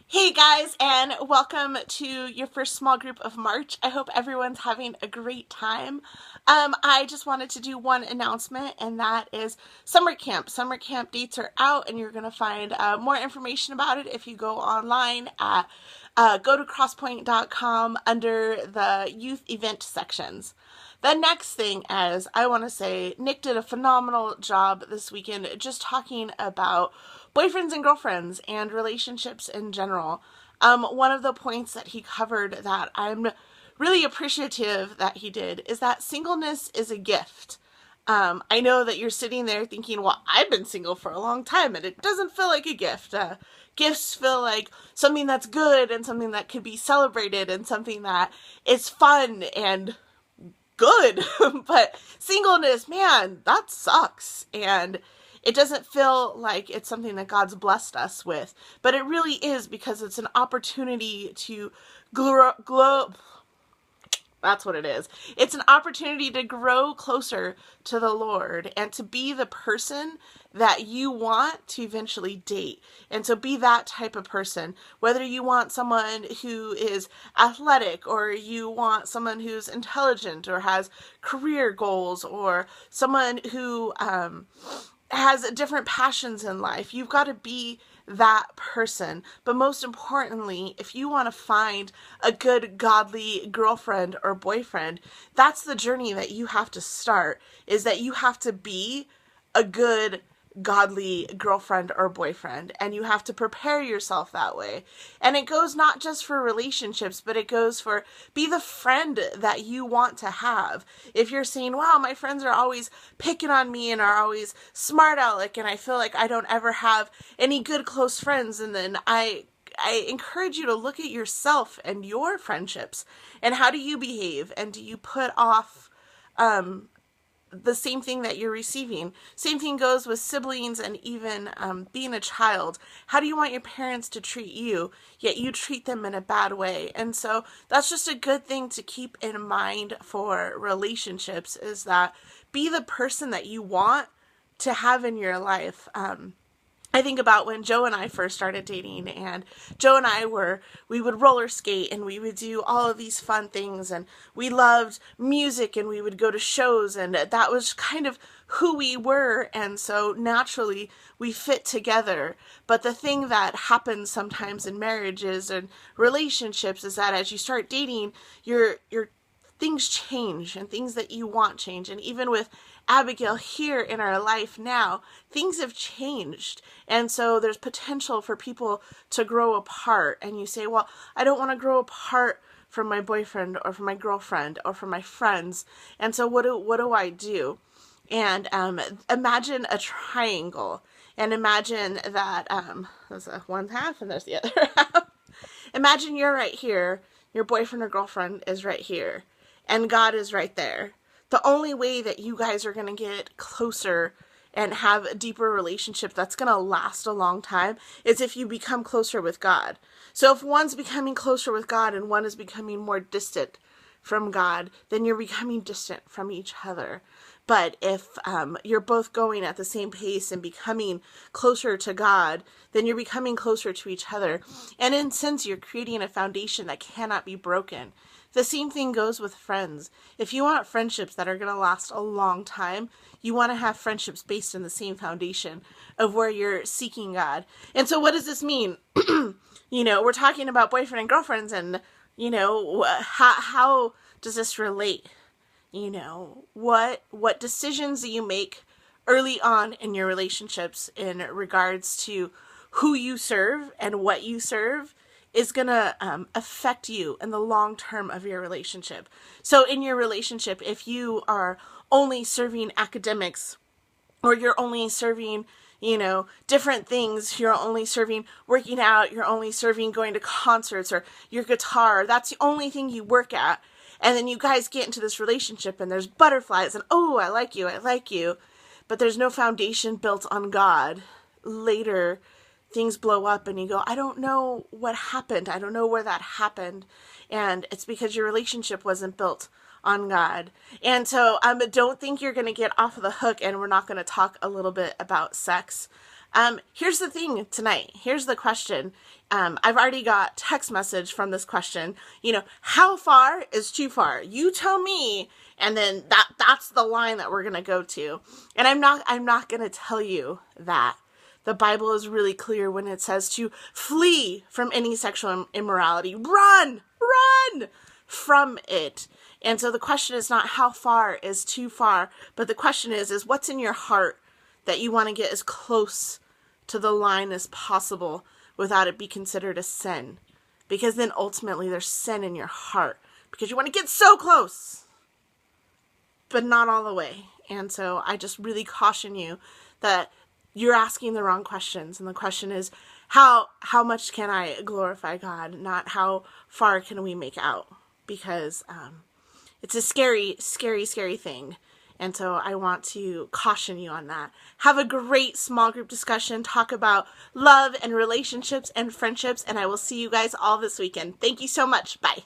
Hey guys, and welcome to your first small group of March. I hope everyone's having a great time. I just wanted to do one announcement, and that is summer camp. Summer camp dates are out, and you're going to find more information about it if you go online at go to crosspoint.com under the youth event sections. The next thing is, I want to say Nick did a phenomenal job this weekend just talking about boyfriends and girlfriends and relationships in general. One of the points that he covered that I'm really appreciative that he did is that singleness is a gift. I know that you're sitting there thinking, well, I've been single for a long time and it doesn't feel like a gift. Gifts feel like something that's good and something that could be celebrated and something that is fun and good. But singleness, man, that sucks. And it doesn't feel like it's something that God's blessed us with, but it really is, because it's an opportunity to grow. That's what it is. It's an opportunity to grow closer to the Lord and to be the person that you want to eventually date. And so be that type of person, whether you want someone who is athletic, or you want someone who's intelligent or has career goals, or someone who has different passions in life. You've got to be that person. But most importantly, if you want to find a good godly girlfriend or boyfriend, that's the journey that you have to start, is that you have to be a good godly girlfriend or boyfriend, and you have to prepare yourself that way. And it goes not just for relationships, but it goes for be the friend that you want to have. If you're saying, wow, my friends are always picking on me and are always smart aleck, and I feel like I don't ever have any good close friends, and then I encourage you to look at yourself and your friendships, and how do you behave, and do you put off the same thing that you're receiving? Same thing goes with siblings, and even being a child. How do you want your parents to treat you, yet you treat them in a bad way? And so that's just a good thing to keep in mind for relationships, is that be the person that you want to have in your life. I think about when Joe and I first started dating, and Joe and we would roller skate, and we would do all of these fun things, and we loved music, and we would go to shows, and that was kind of who we were, and so naturally we fit together. But the thing that happens sometimes in marriages and relationships is that as you start dating, your things change, and things that you want change. And even with Abigail here in our life now, things have changed. And so there's potential for people to grow apart. And you say, well, I don't want to grow apart from my boyfriend or from my girlfriend or from my friends. And so what do I do? And imagine a triangle. And imagine that there's one half and there's the other half. Imagine you're right here, your boyfriend or girlfriend is right here, and God is right there. The only way that you guys are going to get closer and have a deeper relationship that's going to last a long time is if you become closer with God. So if one's becoming closer with God and one is becoming more distant from God, then you're becoming distant from each other. But if you're both going at the same pace and becoming closer to God, then you're becoming closer to each other. And in a sense, you're creating a foundation that cannot be broken. The same thing goes with friends. If you want friendships that are going to last a long time, you want to have friendships based in the same foundation of where you're seeking God. And so what does this mean? We're talking about boyfriend and girlfriends, and, how does this relate? What decisions do you make early on in your relationships in regards to who you serve and what you serve is going to affect you in the long term of your relationship. So in your relationship, if you are only serving academics, or you're only serving, different things, you're only serving working out, you're only serving going to concerts, or your guitar, that's the only thing you work at. And then you guys get into this relationship and there's butterflies and, oh, I like you, but there's no foundation built on God. Later, things blow up and you go, I don't know what happened. I don't know where that happened. And it's because your relationship wasn't built on God. And so don't think you're going to get off of the hook, and we're not going to talk a little bit about sex. Here's the thing tonight. Here's the question. I've already got text message from this question. How far is too far? You tell me, and then that's the line that we're going to go to. And I'm not going to tell you that. The Bible is really clear when it says to flee from any sexual immorality. Run from it. And so the question is not how far is too far, but the question is what's in your heart that you want to get as close to the line as possible without it be considered a sin. Because then ultimately there's sin in your heart because you want to get so close, but not all the way. And so I just really caution you that you're asking the wrong questions. And the question is, how much can I glorify God? Not how far can we make out? Because it's a scary, scary, scary thing. And so I want to caution you on that. Have a great small group discussion. Talk about love and relationships and friendships. And I will see you guys all this weekend. Thank you so much. Bye.